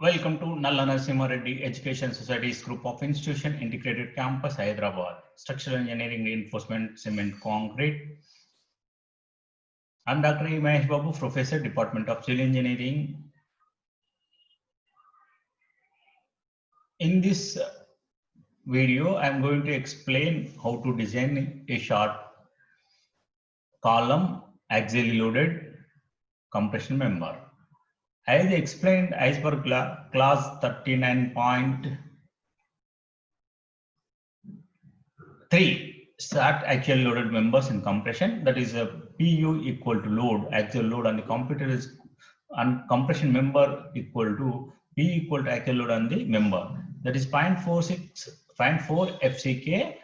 Welcome to Nalla Narasimha Reddy Education Society's group of institution integrated campus Hyderabad. Structural engineering, reinforcement, cement, concrete. I'm Dr. E. Mahesh Babu, Professor, Department of Civil Engineering. In this video, I'm going to explain how to design a short column axially loaded compression member. As explained as per class 39.3, start axial loaded members in compression, that is a PU equal to load, axial load on the computer is, and compression member equal to P equal to axial load on the member, that is 0.4 FCK.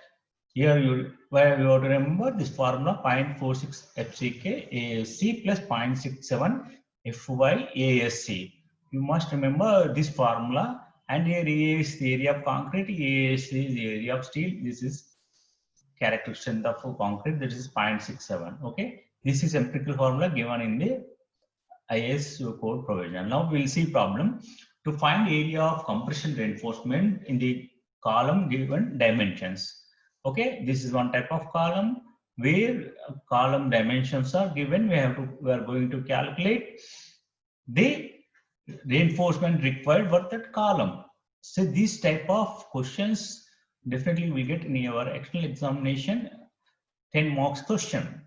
Here you have to remember this formula 0.46 FCK ASC plus 0.67 FY ASC. You must remember this formula, and here A is the area of concrete, AS is the area of steel. This is characteristic strength of concrete, that is 0.67. Okay, this is empirical formula given in the IS code provision. Now we'll see problem to find area of compression reinforcement in the column given dimensions. Okay, this is one type of column where column dimensions are given. We are going to calculate the reinforcement required for that column. So this type of questions definitely we get in our external examination 10 marks question.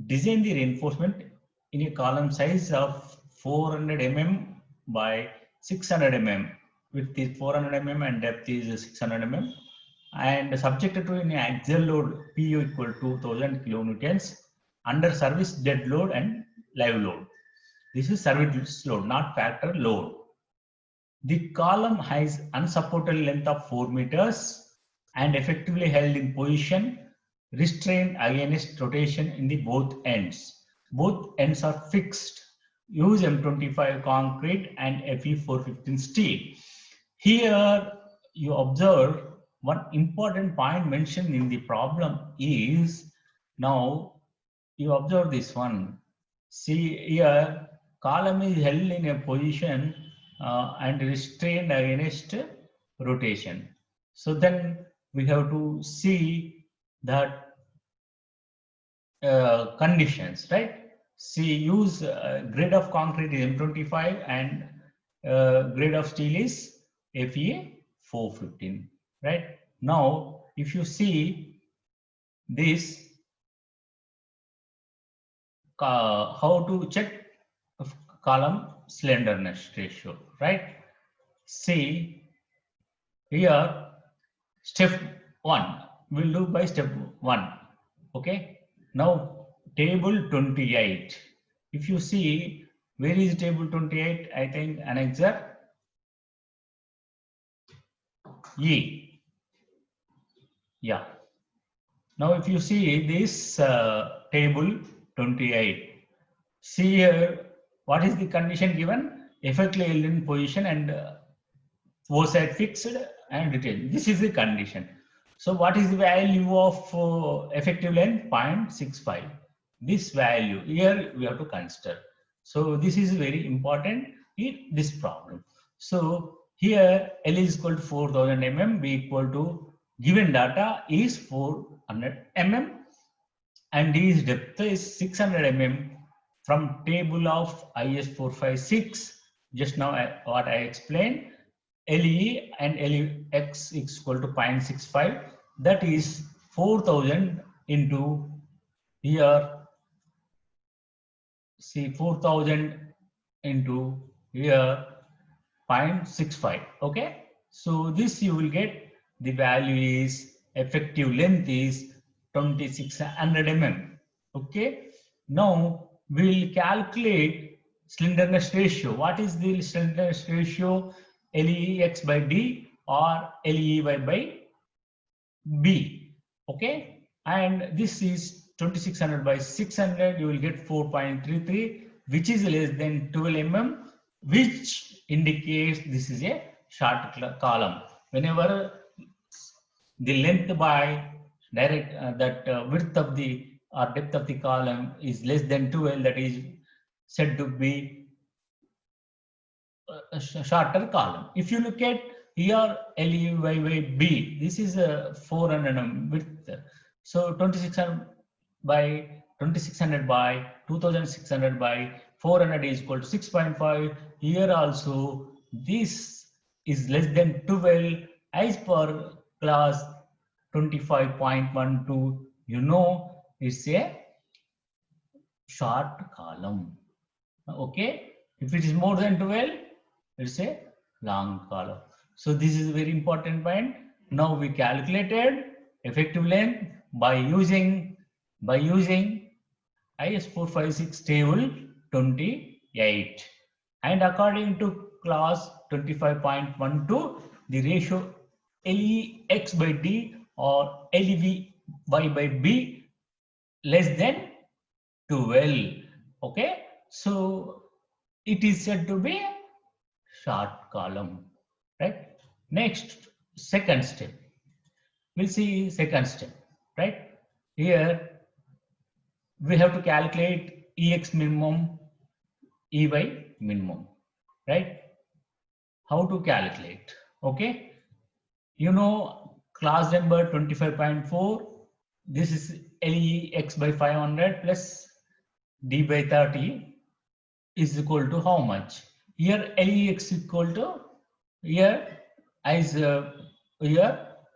Design the reinforcement in a column size of 400 mm by 600 mm. Width is 400 mm and depth is 600 mm. And subjected to an axial load PU equal to 2000 kilonewtons under service dead load and live load. This is service load, not factor load. The column has unsupported length of 4 meters and effectively held in position, restrained against rotation in the both ends. Both ends are fixed. Use M25 concrete and Fe415 steel. Here you observe one important point mentioned in the problem is, now you observe this one. See here, column is held in a position and restrained against rotation. So then we have to see that conditions, right? See, use grade of concrete is M25 and grade of steel is Fe415, right? Now, if you see this, how to check column slenderness ratio, right? See here, step 1, we'll do by step 1. Okay, now table 28. If you see, where is table 28? I think annexure E. Yeah. Now if you see this table 28, see here, what is the condition given? Effectively held in position and both side fixed and retained. This is the condition. So what is the value of effective length? 0.65. This value here we have to consider. So this is very important in this problem. So here L is equal to 4000 mm, B equal to given data is 400 mm and D's depth is 600 mm from table of IS 456. Just now what I explained, LE and LEX is equal to 0.65. That is 4000 into here. See 4000 into here 0.65. Okay. So this you will get the value is effective length is 2600 mm. Okay. Now we will calculate slenderness ratio. What is the slenderness ratio? LEX by D or LEY by B. Okay, and this is 2600 by 600. You will get 4.33, which is less than 12 mm, which indicates this is a short column. Whenever the length by direct width of the or depth of the column is less than 12, that is said to be shorter column. If you look at here LEYB, this is a 400 width. So 2600 by 2600 by 400 is equal to 6.5. Here also this is less than 12 as per class 25.12. You know it's a short column. Okay, if it is more than 12, it's a long column. So this is a very important point. Now we calculated effective length by using IS 456 table 28, and according to class 25.12, the ratio LEX by D or LEVY by B less than 12. Okay, so it is said to be a short column, right? Next, second step. We'll see second step, right? Here we have to calculate EX minimum, EY minimum, right? How to calculate? Okay, you know class number 25.4. This is LEX by 500 plus D by 30 is equal to how much? Here LEX equal to here as here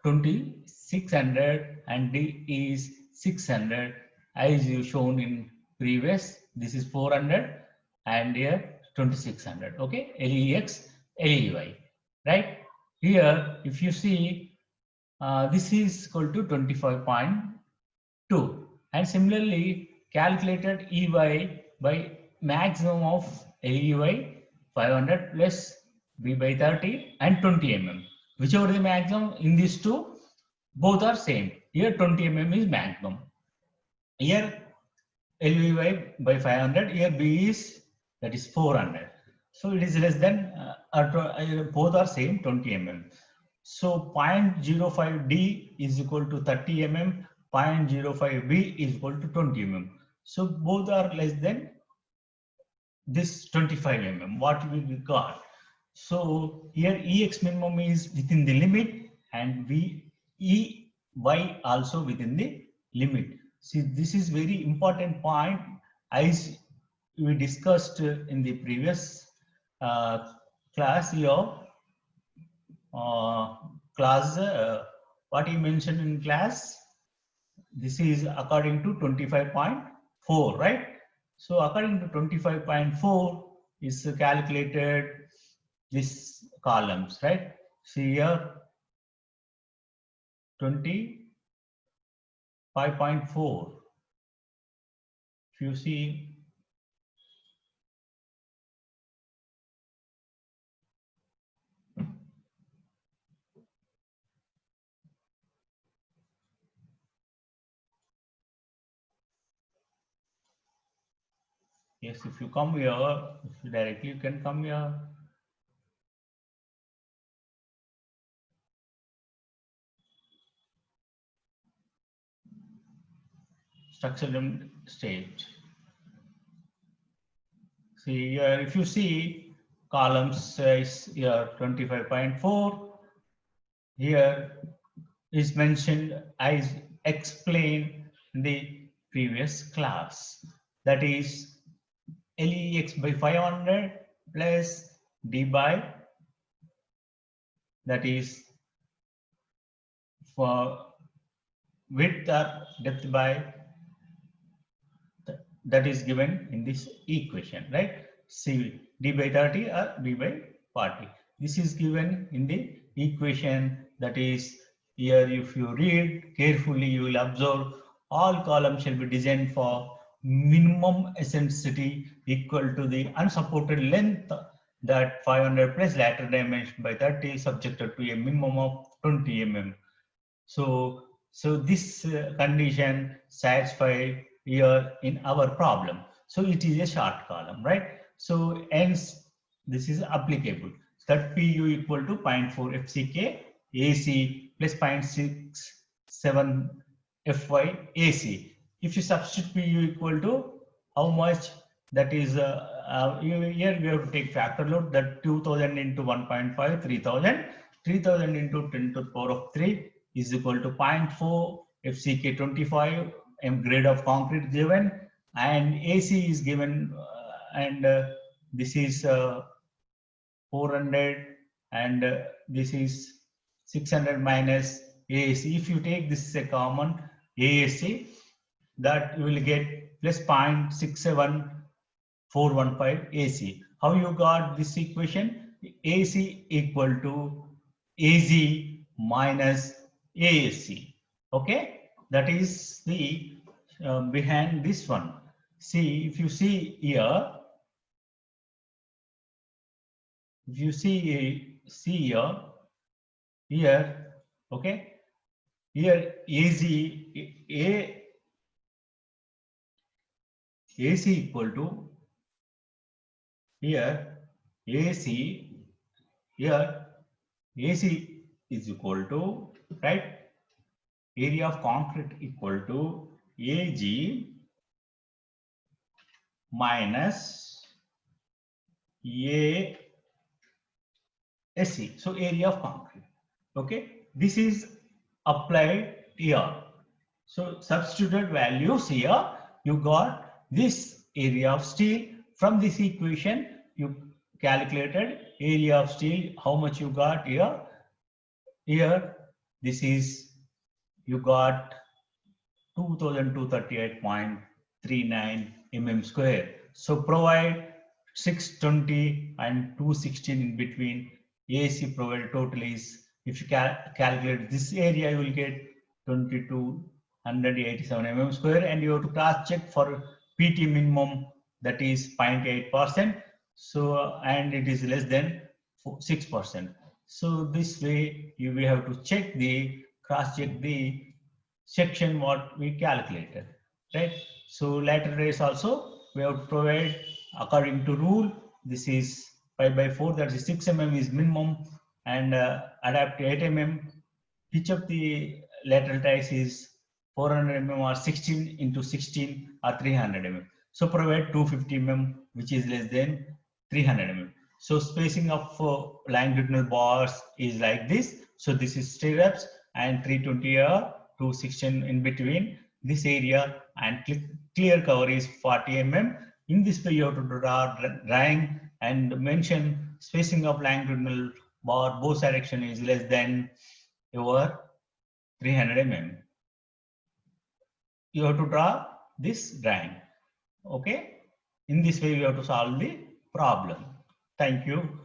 2600 and D is 600 as you shown in previous. This is 400 and here 2600. Okay, LEX LEY, right? Here if you see this is equal to 25.2, and similarly calculated EY by maximum of LEY 500 plus B by 30 and 20 mm. Whichever is the maximum in these two, both are same. Here 20 mm is maximum. Here LEY by 500, here B is, that is 400. So it is less than, both are same 20 mm. So 0.05D is equal to 30 mm, 0.05B is equal to 20 mm. So both are less than this 25 mm, what we got. So here EX minimum is within the limit and EY also within the limit. See, this is very important point as we discussed in the previous class here. Class, what you mentioned in class, this is according to 25.4, right? So according to 25.4 is calculated this columns, right? See here 25.4. If you see yes, if you come here, if you directly you can come here. Structural state. See here, if you see columns says here 25.4, here is mentioned as explained in the previous class. That is LEX by 500 plus D by, that is for width or depth by, that is given in this equation, right? See D by 30 or D by 40. This is given in the equation, that is here. If you read carefully, you will observe all columns shall be designed for minimum eccentricity equal to the unsupported length, that 500 plus lateral dimension by 30 subjected to a minimum of 20 mm. So this condition satisfied here in our problem. So it is a short column, right? So hence this is applicable. That PU equal to 0.4 FCK AC plus 0.67 FY AC. If you substitute PU equal to how much, that is here we have to take factor load, that 2000 into 1.5, 3000. 3000 into 10 to the power of 3 is equal to 0.4 FCK 25 M grade of concrete given, and AC is given, and this is 400, and this is 600 minus AAC. If you take this as a common AAC, that you will get plus 0.67415 AC. How you got this equation? AC equal to AZ minus AAC. Okay, that is the behind this one. See, if you see here, if you see here, okay, here AC equal to here AC is equal to, right, area of concrete equal to AG minus ASC. So area of concrete. Okay, this is applied here. So substituted values here, you got this area of steel. From this equation, you calculated area of steel, how much you got here. Here, this is, you got 2238.39 mm square. So provide 620 and 216 in between. AC provided total is, if you calculate this area, you will get 2287 mm square, and you have to cross check for PT minimum, that is 0.8%. So, and it is less than 6%. So this way you will have to check the, cross check the section what we calculated, right? So lateral raise also we have to provide according to rule. This is 5/4, that is 6 mm is minimum, and adapt to 8 mm. Pitch of the lateral ties is 400 mm or 16 into 16 or 300 mm. So provide 250 mm, which is less than 300 mm. So spacing of longitudinal bars is like this. So this is stirrups and 320 216 in between this area, and clear cover is 40 mm. In this way you have to draw drawing and mention spacing of longitudinal bar both direction is less than your 300 mm. You have to draw this drawing. Okay, in this way you have to solve the problem. Thank you.